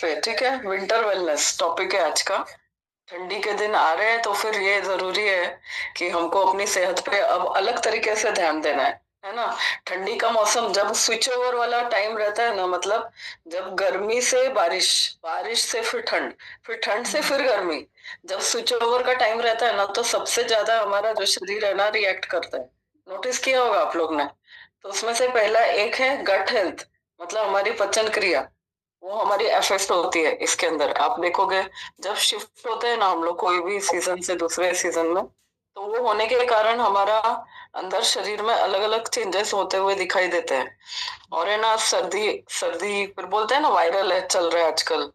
पे, ठीक है। विंटर वेलनेस टॉपिक है आज का। ठंडी के दिन आ रहे हैं तो फिर ये जरूरी है कि हमको अपनी सेहत पे अब अलग तरीके से ध्यान देना है ना। ठंडी का मौसम जब स्विच ओवर वाला टाइम रहता है ना, मतलब जब गर्मी से बारिश, बारिश से फिर ठंड, फिर ठंड से फिर गर्मी, जब स्विच ओवर का टाइम रहता है ना, तो सबसे ज्यादा हमारा जो शरीर है ना रिएक्ट करता है। नोटिस किया होगा आप लोग ने। तो उसमें से पहला एक है गट हेल्थ, मतलब हमारी पचन क्रिया। वो हमारी अफेक्ट होती है इसके अंदर, आप देखोगे। जब शिफ्ट होते हैं ना हम लोग कोई भी सीजन से दूसरे सीजन में, तो वो होने के कारण हमारा अंदर शरीर में अलग अलग चेंजेस होते हुए दिखाई देते हैं। और है ना, सर्दी, सर्दी फिर बोलते हैं ना वायरल है चल रहा है आजकल।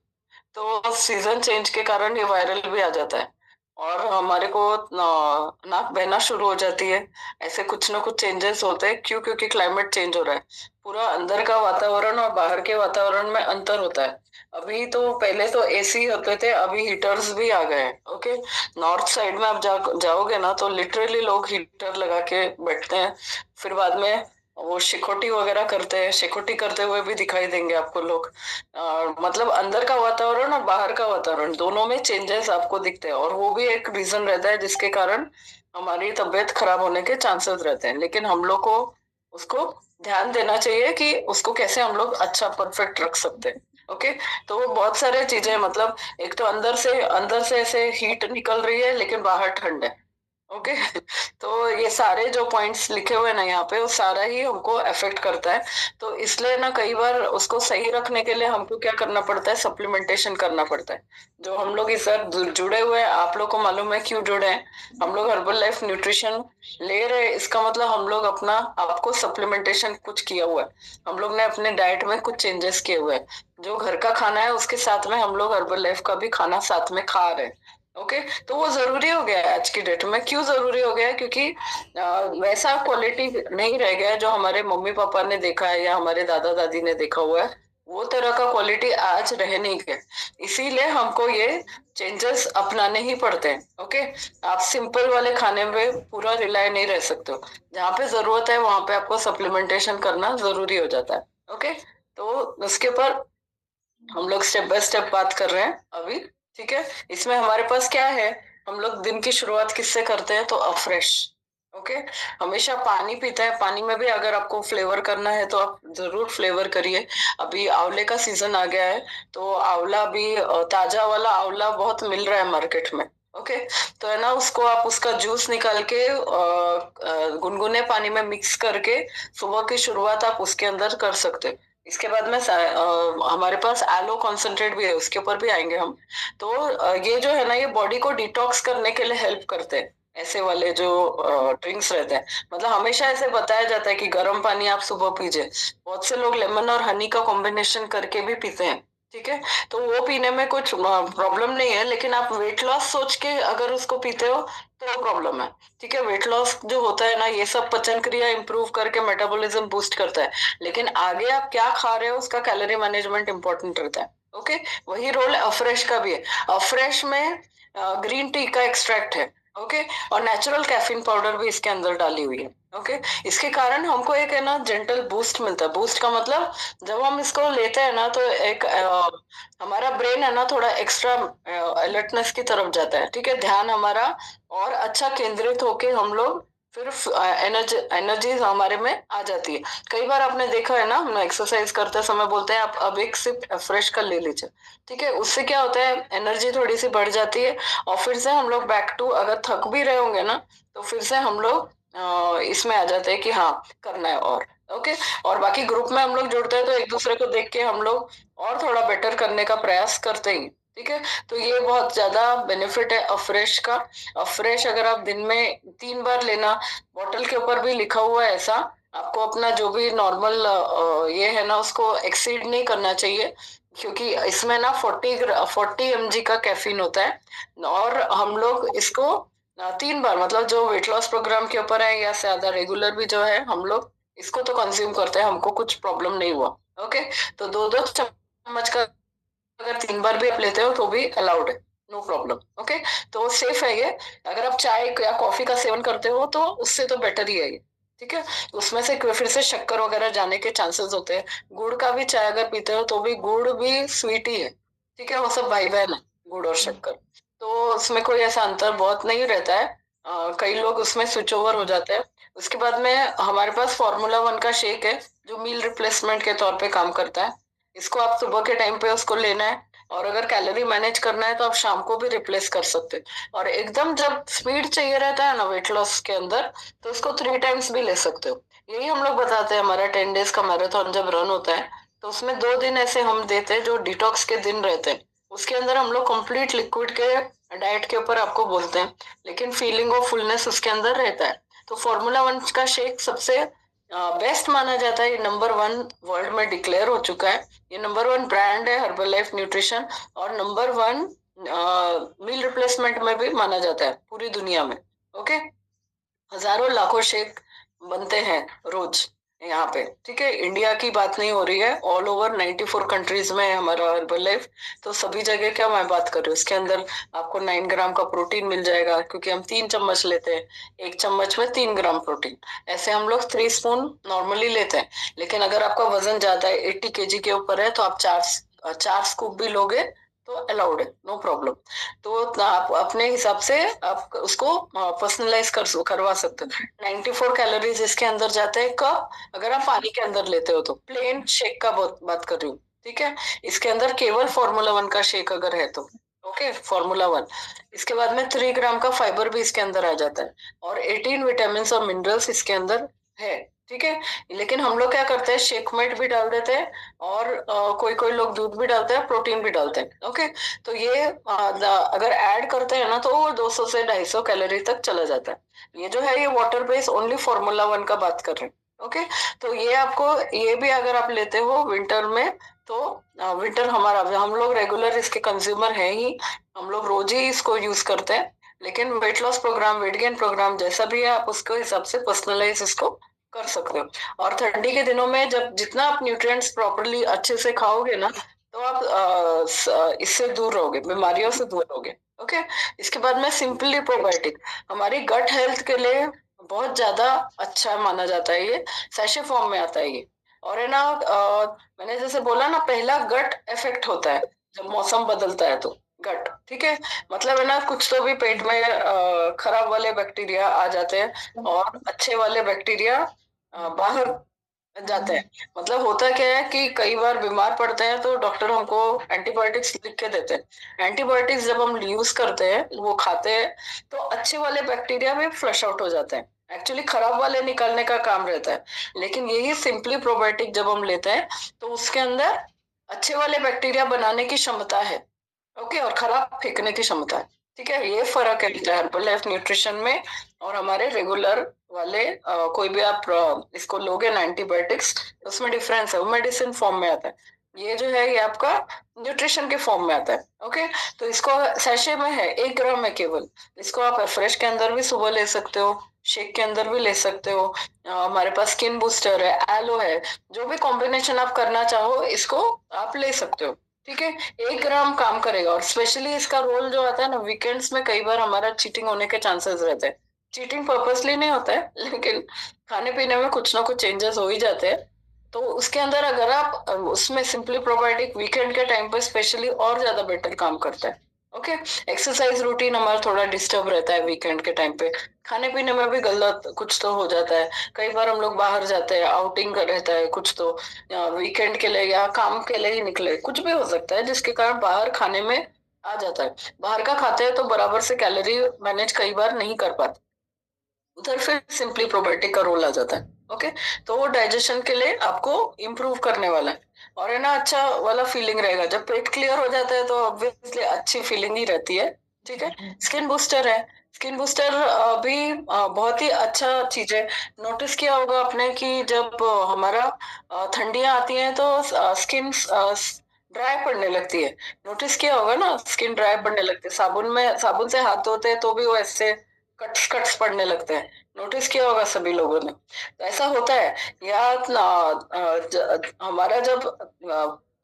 तो सीजन चेंज के कारण ये वायरल भी आ जाता है। और हमारे को नाक बहना शुरू हो जाती है। ऐसे कुछ ना कुछ चेंजेस होते हैं। क्यों? क्योंकि क्लाइमेट चेंज हो रहा है। पूरा अंदर का वातावरण और बाहर के वातावरण में अंतर होता है। अभी तो पहले तो एसी होते थे, अभी हीटर्स भी आ गए हैं। ओके। नॉर्थ साइड में आप जाओगे ना तो लिटरली लोग हीटर लगा के बैठते हैं। फिर बाद में वो शिकोटी वगैरह करते हैं, शिकोटी करते हुए भी दिखाई देंगे आपको लोग। मतलब अंदर का वातावरण और बाहर का वातावरण दोनों में चेंजेस आपको दिखते हैं, और वो भी एक रीजन रहता है जिसके कारण हमारी तबीयत खराब होने के चांसेस रहते हैं। लेकिन हम लोग को उसको ध्यान देना चाहिए कि उसको कैसे हम लोग अच्छा परफेक्ट रख सकते हैं। ओके। तो वो बहुत सारे चीजें, मतलब एक तो अंदर से ऐसे हीट निकल रही है लेकिन बाहर ठंड है। ओके। तो ये सारे जो पॉइंट्स लिखे हुए हैं ना यहाँ पे, वो सारा ही हमको अफेक्ट करता है। तो इसलिए ना कई बार उसको सही रखने के लिए हमको क्या करना पड़ता है, सप्लीमेंटेशन करना पड़ता है। जो हम लोग इस जुड़े हुए हैं, आप लोग को मालूम है क्यों जुड़े हैं। हम लोग हर्बल लाइफ न्यूट्रिशन ले रहे हैं, इसका मतलब हम लोग अपना आपको सप्लीमेंटेशन कुछ किया हुआ है। हम लोग ने अपने डाइट में कुछ चेंजेस किए हुए हैं। जो घर का खाना है उसके साथ में हम लोग हर्बल लाइफ का भी खाना साथ में खा रहे हैं। ओके। तो वो जरूरी हो गया है आज की डेट में। क्यों जरूरी हो गया है? क्योंकि वैसा क्वालिटी नहीं रह गया है जो हमारे मम्मी पापा ने देखा है या हमारे दादा दादी ने देखा हुआ है। वो तरह का क्वालिटी आज रह नहीं गया। इसीलिए हमको ये चेंजेस अपनाने ही पड़ते हैं। ओके। आप सिंपल वाले खाने पे पूरा रिलाय नहीं रह सकते हो। जहाँ पे जरूरत है वहां पे आपको सप्लीमेंटेशन करना जरूरी हो जाता है। ओके। तो उसके ऊपर हम लोग स्टेप बाय स्टेप बात कर रहे हैं अभी। ठीक है। इसमें हमारे पास क्या है, हम लोग दिन की शुरुआत किससे करते हैं? तो अफ्रेश। ओके। हमेशा पानी पीते हैं, पानी में भी अगर आपको फ्लेवर करना है तो आप जरूर फ्लेवर करिए। अभी आंवले का सीजन आ गया है, तो आंवला भी ताजा वाला आंवला बहुत मिल रहा है मार्केट में। ओके। तो है ना, उसको आप उसका जूस निकाल के गुनगुने पानी में मिक्स करके सुबह की शुरुआत आप उसके अंदर कर सकते हैं। इसके बाद में हमारे पास एलो कॉन्सेंट्रेट भी है, उसके ऊपर भी आएंगे हम। तो ये जो है ना, ये बॉडी को डिटॉक्स करने के लिए हेल्प करते हैं। ऐसे वाले जो ड्रिंक्स रहते हैं, मतलब हमेशा ऐसे बताया जाता है कि गर्म पानी आप सुबह पीजिए। बहुत से लोग लेमन और हनी का कॉम्बिनेशन करके भी पीते हैं। ठीक है। तो वो पीने में कुछ प्रॉब्लम नहीं है, लेकिन आप वेट लॉस सोच के अगर उसको पीते हो तो प्रॉब्लम है। ठीक है। वेट लॉस जो होता है ना, ये सब पचन क्रिया इंप्रूव करके मेटाबॉलिज्म बूस्ट करता है। लेकिन आगे आप क्या खा रहे हो उसका कैलोरी मैनेजमेंट इंपॉर्टेंट रहता है। ओके। वही रोल अफ्रेश का भी है। अफ्रेश में ग्रीन टी का एक्सट्रैक्ट है। ओके। और नेचुरल कैफीन पाउडर भी इसके अंदर डाली हुई है। ओके। इसके कारण हमको एक है ना जेंटल बूस्ट मिलता है। बूस्ट का मतलब जब हम इसको लेते हैं ना तो एक हमारा ब्रेन है ना थोड़ा एक्स्ट्रा अलर्टनेस की तरफ जाता है। ठीक है। ध्यान हमारा और अच्छा केंद्रित होके हम लोग फिर एनर्जी हमारे में आ जाती है। कई बार आपने देखा है ना, हम एक्सरसाइज करते समय बोलते हैं आप अब एक सिप फ्रेश कर ले लीजिए। ठीक है। उससे क्या होता है, एनर्जी थोड़ी सी बढ़ जाती है। और फिर से हम लोग बैक टू, अगर थक भी रहे होंगे ना तो फिर से हम लोग इसमें आ जाते हैं कि हाँ करना है। और ओके। और बाकी ग्रुप में हम लोग जुड़ते हैं तो एक दूसरे को देख के हम लोग और थोड़ा बेटर करने का प्रयास करते ही। ठीक है। तो ये बहुत ज्यादा बेनिफिट है अफ्रेश का। अफ्रेश अगर आप दिन में 3 बार लेना, बॉटल के ऊपर भी लिखा हुआ है ऐसा। आपको अपना जो भी नॉर्मल ये है ना उसको एक्सीड नहीं करना चाहिए, क्योंकि इसमें ना 40 mg का कैफीन होता है। और हम लोग इसको 3 बार, मतलब जो वेट लॉस प्रोग्राम के ऊपर है या ज्यादा रेगुलर भी जो है हम लोग इसको तो कंज्यूम करते हैं, हमको कुछ प्रॉब्लम नहीं हुआ। ओके। तो 2-2 चम्मच का अगर 3 बार भी आप लेते हो तो भी अलाउड है, नो प्रॉब्लम। ओके। तो सेफ है ये। अगर आप चाय या कॉफी का सेवन करते हो तो उससे तो बेटर ही है ये। ठीक है। उसमें से फिर से शक्कर वगैरह जाने के चांसेस होते हैं। गुड़ का भी चाय अगर पीते हो तो भी गुड़ भी स्वीट ही है। ठीक है, वो सब भाई बहन है, गुड़ और शक्कर। तो उसमें कोई ऐसा अंतर बहुत नहीं रहता है। कई लोग उसमें स्विच ओवर हो जाते हैं। उसके बाद में हमारे पास फार्मूला वन का शेक है, जो मील रिप्लेसमेंट के तौर पे काम करता है। इसको आप सुबह के टाइम पे उसको लेना है, और अगर कैलोरी मैनेज करना है तो आप शाम को भी रिप्लेस कर सकते हैं। और एकदम जब स्पीड चाहिए रहता है ना वेट लॉस के अंदर, तो उसको 3 टाइम्स भी ले सकते हो। यही हम लोग बताते हैं, हमारा 10 डेज का मैराथन जब रन होता है तो उसमें 2 दिन ऐसे हम देते हैं जो डिटॉक्स के दिन रहते हैं। उसके अंदर हम लोग कंप्लीट लिक्विड के डाइट के ऊपर आपको बोलते हैं, लेकिन फीलिंग ऑफ फुलनेस उसके अंदर रहता है। तो फॉर्मूला वन का शेक सबसे बेस्ट माना जाता है। ये नंबर 1 वर्ल्ड में डिक्लेयर हो चुका है। ये नंबर 1 ब्रांड है हर्बल लाइफ न्यूट्रिशन, और नंबर 1 मील रिप्लेसमेंट में भी माना जाता है पूरी दुनिया में। ओके, हजारों लाखों शेक बनते हैं रोज यहाँ पे। ठीक है, इंडिया की बात नहीं हो रही है, ऑल ओवर 94 कंट्रीज में है हमारा हर्बल लाइफ। तो सभी जगह क्या मैं बात कर रही हूँ, इसके अंदर आपको 9 ग्राम का प्रोटीन मिल जाएगा, क्योंकि हम 3 चम्मच लेते हैं। 1 चम्मच में 3 ग्राम प्रोटीन। ऐसे हम लोग 3 स्पून नॉर्मली लेते हैं। लेकिन अगर आपका वजन ज्यादा है, 80 kg के ऊपर है, तो आप 4 स्कूप भी लोगे तो अलाउड है, नो प्रॉब्लम। तो आप अपने हिसाब से आप उसको पर्सनलाइज करवा सकते हो। 94 कैलोरीज इसके अंदर जाते हैं कब, अगर आप पानी के अंदर लेते हो तो। प्लेन शेक का बात कर रही हूँ। ठीक है, इसके अंदर केवल फार्मूला वन का शेक अगर है तो। Okay, formula one. इसके बाद में 3 ग्राम का फाइबर भी इसके अंदर आ जाता है, और 18 विटामिन और मिनरल्स इसके अंदर है। ठीक है, लेकिन हम लोग क्या करते हैं, शेक मेट भी डाल देते हैं, और कोई कोई लोग दूध भी डालते हैं, प्रोटीन भी डालते हैं। ओके, तो ये अगर ऐड करते हैं ना, तो वो 200 से 250 कैलोरी तक चला जाता है। ये जो है ये water based only formula one का बात कर रहे हैं। ओके, तो ये आपको, ये भी अगर आप लेते हो विंटर में, तो विंटर हमारा, हम लोग रेगुलर इसके कंज्यूमर है ही, हम लोग रोज ही इसको यूज करते हैं। लेकिन weight loss programme, weight gain programme जैसा भी है, आप उसके हिसाब से पर्सनलाइज इसको कर सकते हो। और ठंडी के दिनों में जब जितना आप न्यूट्रिएंट्स प्रॉपरली अच्छे से खाओगे ना, तो आप इससे दूर रहोगे, बीमारियों से दूर रहोगे। ओके, इसके बाद में सिंपली प्रोबायोटिक, हमारी गट हेल्थ के लिए बहुत ज्यादा अच्छा माना जाता है। ये सैशे फॉर्म में आता है ये। और है ना, मैंने जैसे बोला ना, पहला गट इफेक्ट होता है जब मौसम बदलता है तो। गट, ठीक है, मतलब है ना, कुछ तो भी पेट में खराब वाले बैक्टीरिया आ जाते हैं, और अच्छे वाले बैक्टीरिया बाहर जाते हैं। मतलब होता क्या है कि कई बार बीमार पड़ते हैं तो डॉक्टर हमको एंटीबायोटिक्स लिख के देते हैं। एंटीबायोटिक्स जब हम यूज करते हैं, वो खाते हैं, तो अच्छे वाले बैक्टीरिया भी फ्लश आउट हो जाते हैं। एक्चुअली खराब वाले निकालने का काम रहता है। लेकिन यही सिंपली प्रोबायोटिक जब हम लेते हैं, तो उसके अंदर अच्छे वाले बैक्टीरिया बनाने की क्षमता है। ओके, और खराब फेंकने की क्षमता है। ठीक है, ये फर्क है हर्बल लाइफ न्यूट्रिशन में और हमारे रेगुलर वाले कोई भी आप इसको लोगे ना एंटीबायोटिक्स, उसमें डिफरेंस है। वो मेडिसिन फॉर्म में आता है, ये जो है ये आपका न्यूट्रिशन के फॉर्म में आता है। ओके, तो इसको सैशे में है, 1 ग्राम है केवल। इसको आप फ्रेश के अंदर भी सुबह ले सकते हो, शेक के अंदर भी ले सकते हो। हमारे पास स्किन बूस्टर है, एलो है, जो भी कॉम्बिनेशन आप करना चाहो इसको आप ले सकते हो। ठीक है, 1 ग्राम काम करेगा। और स्पेशली इसका रोल जो आता है ना, वीकेंड्स में कई बार हमारा चीटिंग होने के चांसेस रहते हैं। चीटिंग पर्पसली नहीं होता है, लेकिन खाने पीने में कुछ ना कुछ चेंजेस हो ही जाते हैं। तो उसके अंदर अगर आप उसमें सिंपली प्रोबायोटिक वीकेंड के टाइम पर स्पेशली और ज्यादा बेटर काम करता है। ओके, एक्सरसाइज रूटीन हमारा थोड़ा डिस्टर्ब रहता है वीकेंड के टाइम पे, खाने पीने में भी गलत कुछ तो हो जाता है। कई बार हम लोग बाहर जाते हैं, आउटिंग का रहता है कुछ तो, या वीकेंड के लिए या काम के लिए ही निकले, कुछ भी हो सकता है जिसके कारण बाहर खाने में आ जाता है। बाहर का खाते हैं तो बराबर से कैलोरी मैनेज कई बार नहीं कर पाते, उधर फिर सिंपली प्रोबायोटिक का रोल आ जाता है। ओके, तो वो डाइजेशन के लिए आपको इम्प्रूव करने वाला है। और है ना, अच्छा वाला फीलिंग रहेगा जब पेट क्लियर हो जाता है, तो ऑब्वियसली अच्छी फीलिंग ही रहती है। ठीक है, स्किन बूस्टर है। स्किन बूस्टर भी बहुत ही अच्छा चीज है। नोटिस किया होगा आपने कि जब हमारा ठंडियां आती हैं तो स्किन ड्राई पड़ने लगती है। नोटिस किया होगा ना, स्किन ड्राई पड़ने लगती है, साबुन से हाथ धोते हैं तो भी वो ऐसे कट्स कट्स पड़ने लगते हैं। नोटिस किया होगा सभी लोगों ने, तो ऐसा होता है। या हमारा जब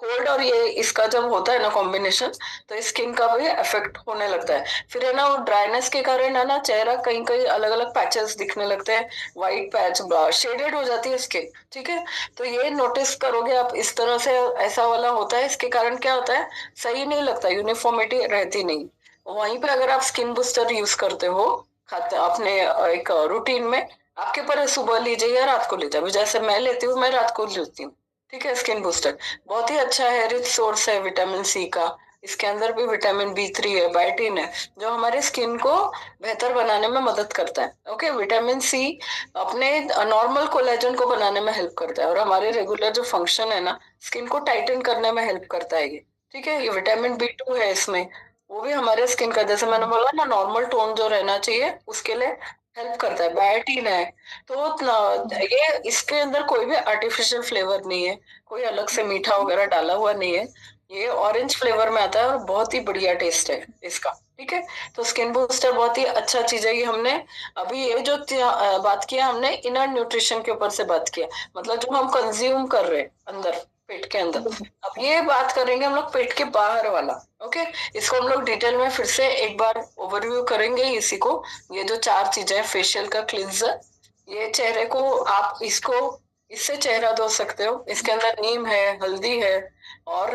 कोल्ड और ये इसका जब होता है ना कॉम्बिनेशन, तो स्किन का भी इफेक्ट होने लगता है। फिर है ना वो ड्राइनेस के कारण है ना चेहरा कहीं कहीं अलग अलग पैचेस दिखने लगते हैं, व्हाइट पैच, शेडेड हो जाती है स्किन। ठीक है, तो ये नोटिस करोगे आप इस तरह से, ऐसा वाला होता है। इसके कारण क्या होता है, सही नहीं लगता, यूनिफॉर्मिटी रहती नहीं। वहीं पे अगर आप स्किन बूस्टर यूज करते हो, खाते अपने एक रूटीन में, आपके ऊपर सुबह लीजिए या रात को लीजिए। अभी जैसे मैं लेती हूँ, मैं रात को लेती हूँ। ठीक है, स्किन बूस्टर बहुत ही अच्छा है, रिच सोर्स है विटामिन सी का। इसके अंदर भी विटामिन बी 3 है, बायोटिन है, जो हमारे स्किन को बेहतर बनाने में मदद करता है। ओके, विटामिन सी अपने नॉर्मल कोलेजन को बनाने में हेल्प करता है, और हमारे रेगुलर जो फंक्शन है ना, स्किन को टाइटन करने में हेल्प करता है ये। ठीक है, ये विटामिन बी 2 है इसमें, वो भी हमारे स्किन का, जैसे मैंने बोला ना, नॉर्मल टोन जो रहना चाहिए उसके लिए हेल्प करता है। बायोटिन है। तो ये इसके अंदर कोई भी आर्टिफिशियल फ्लेवर नहीं है, कोई अलग से मीठा वगैरह डाला हुआ नहीं है। ये ऑरेंज फ्लेवर में आता है और बहुत ही बढ़िया टेस्ट है इसका। ठीक है, तो स्किन बूस्टर बहुत ही अच्छा चीज है। ये हमने अभी ये जो बात किया, हमने इनर न्यूट्रिशन के ऊपर से बात किया, मतलब जो हम कंज्यूम कर रहे हैं अंदर, पेट के अंदर। अब ये बात करेंगे हम लोग पेट के बाहर वाला। ओके, इसको हम लोग डिटेल में फिर से एक बार ओवरव्यू करेंगे इसी को। ये जो 4 चीजें, फेशियल का क्लिंजर, ये चेहरे को आप इसको, इससे चेहरा धो सकते हो। इसके अंदर नीम है, हल्दी है, और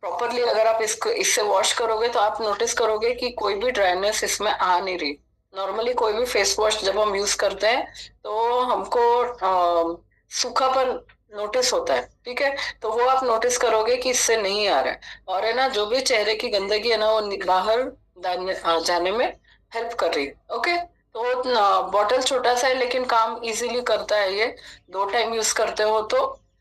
प्रॉपरली अगर आप इसको इससे वॉश करोगे तो आप नोटिस करोगे कि कोई भी ड्राइनेस इसमें आ नहीं रही। नॉर्मली कोई भी फेस वॉश जब हम यूज करते हैं तो हमको सूखापन नोटिस होता है। ठीक है, तो वो आप नोटिस करोगे कि इससे नहीं आ रहा है। और है ना, जो भी चेहरे की गंदगी है ना, वो बाहर जाने में हेल्प कर रही है। ओके, तो बॉटल छोटा सा है लेकिन काम इजीली करता है ये। 2 टाइम यूज करते हो तो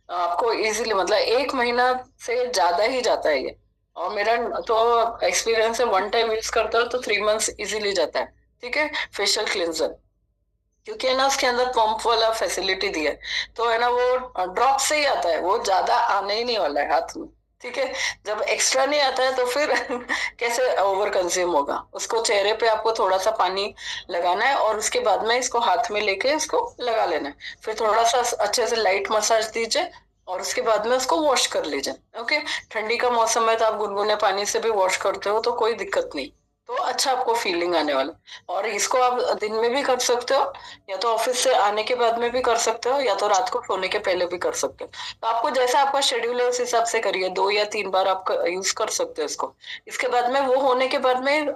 आपको इजीली, मतलब 1 महीना से ज्यादा ही जाता है ये। और मेरा तो एक्सपीरियंस है, 1 टाइम यूज करते हो तो 3 मंथ्स इजीली जाता है। ठीक है, फेशियल क्लिंजर, क्योंकि है ना उसके अंदर पंप वाला फैसिलिटी दिया है, तो है ना वो ड्रॉप से ही आता है, वो ज्यादा आने ही नहीं वाला है हाथ में। ठीक है, जब एक्स्ट्रा नहीं आता है तो फिर कैसे ओवर कंज्यूम होगा। उसको चेहरे पे आपको थोड़ा सा पानी लगाना है, और उसके बाद में इसको हाथ में लेके इसको लगा लेना है। फिर थोड़ा सा अच्छे से लाइट मसाज दीजिए, और उसके बाद में उसको वॉश कर लीजिए। ओके, ठंडी का मौसम है तो आप गुनगुने पानी से भी वॉश करते हो तो कोई दिक्कत नहीं, तो अच्छा आपको फीलिंग आने वाला। और इसको आप दिन में भी कर सकते हो, या तो ऑफिस से आने के बाद में भी कर सकते हो, या तो रात को सोने के पहले भी कर सकते हो। तो आपको जैसा आपका शेड्यूल है उस हिसाब से करिए, 2 या 3 बार आप यूज कर सकते हो इसको। इसके बाद में वो होने के बाद में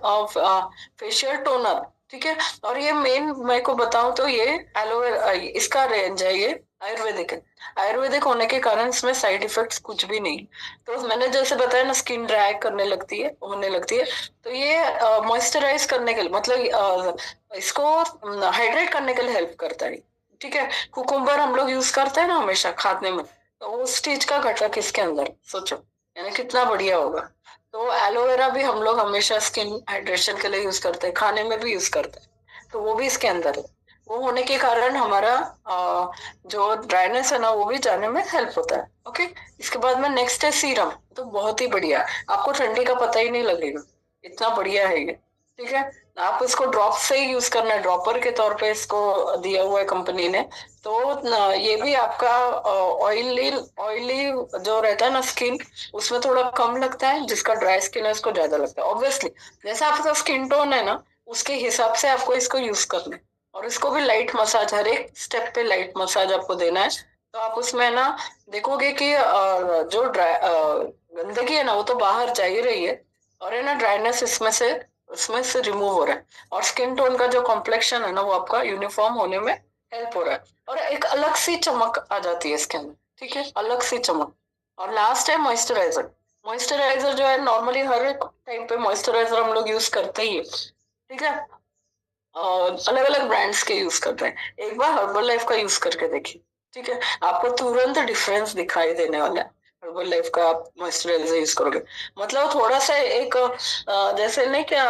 फेशियल टोनर। ठीक है, और ये मेन मैं को बताऊं तो ये एलोवेरा, इसका रेंज है, ये आयुर्वेदिक है। आयुर्वेदिक होने के कारण इसमें साइड इफेक्ट्स कुछ भी नहीं। तो मैंने जैसे बताया ना, स्किन ड्राई करने लगती है, होने लगती है, तो ये मॉइस्चराइज करने के लिए, मतलब इसको हाइड्रेट करने के लिए हेल्प करता है। ठीक है, कुकुम्बर हम लोग यूज करते हैं ना हमेशा खाने में, तो उस चीज का घटक इसके अंदर, सोचो यानी कितना बढ़िया होगा। तो एलोवेरा भी हम लोग हमेशा स्किन हाइड्रेशन के लिए यूज करते हैं, खाने में भी यूज करते हैं, तो वो भी इसके अंदर है। वो होने के कारण हमारा जो ड्राइनेस है ना, वो भी जाने में हेल्प होता है। ओके, इसके बाद में नेक्स्ट है सीरम। तो बहुत ही बढ़िया, आपको ठंडी का पता ही नहीं लगेगा, इतना बढ़िया है ये। ठीक है, आप इसको ड्रॉप से ही यूज करना है, ड्रॉपर के तौर पे इसको दिया हुआ है कंपनी ने। तो ये भी आपका ऑयली ऑयली जो रहता है ना स्किन, उसमें थोड़ा कम लगता है, जिसका ड्राई स्किन है उसको ज्यादा लगता है। ऑब्वियसली जैसा आपका स्किन टोन है ना, उसके हिसाब से आपको इसको यूज करना है। और इसको भी लाइट मसाज, हर एक स्टेप पे लाइट मसाज आपको देना है। तो आप उसमें ना देखोगे कि जो ड्राई गंदगी है ना, वो तो बाहर जा ही रही है, और है ना ड्राइनेस इसमें से रिमूव हो रहा है, और स्किन टोन का जो कॉम्प्लेक्शन है ना, वो आपका यूनिफॉर्म होने में हेल्प हो रहा है, और एक अलग सी चमक आ जाती है इसके अंदर। ठीक है, अलग सी चमक। और लास्ट है मॉइस्चराइजर। मॉइस्चराइजर जो है, नॉर्मली हर एक टाइम पे मॉइस्चराइजर हम लोग यूज करते ही है। ठीक है, अलग अलग ब्रांड्स के यूज करते हैं, एक बार हर्बल लाइफ का यूज करके देखिए। ठीक है, आपको तुरंत डिफरेंस दिखाई देने वाला है। हर्बल लाइफ का आप मॉइस्चराइजर यूज करोगे, मतलब थोड़ा सा एक जैसे नहीं क्या,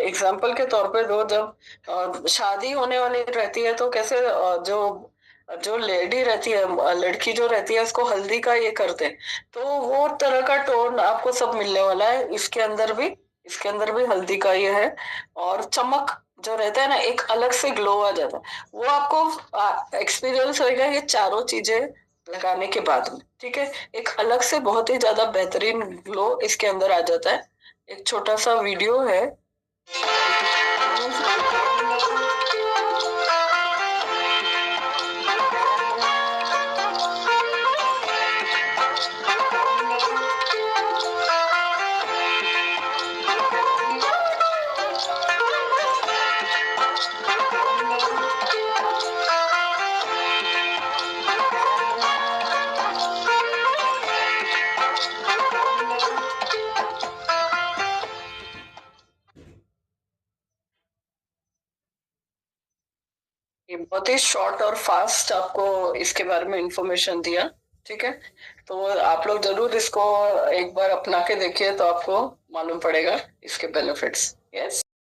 एग्जाम्पल के तौर पे दो, जब शादी होने वाली रहती है तो कैसे जो जो लेडी रहती है, लड़की जो रहती है, उसको हल्दी का ये करते हैं, तो वो तरह का टोन आपको सब मिलने वाला है इसके अंदर भी। इसके अंदर भी हल्दी का ये है, और चमक जो रहता है ना, एक अलग से ग्लो आ जाता है, वो आपको एक्सपीरियंस होएगा। ये चारों चीजें लगाने के बाद में, ठीक है, एक अलग से बहुत ही ज्यादा बेहतरीन ग्लो इसके अंदर आ जाता है। एक छोटा सा वीडियो है। ये बहुत ही शॉर्ट और फास्ट आपको इसके बारे में इंफॉर्मेशन दिया, ठीक है। तो आप लोग जरूर इसको एक बार अपना के देखिए तो आपको मालूम पड़ेगा इसके बेनिफिट्स। यस।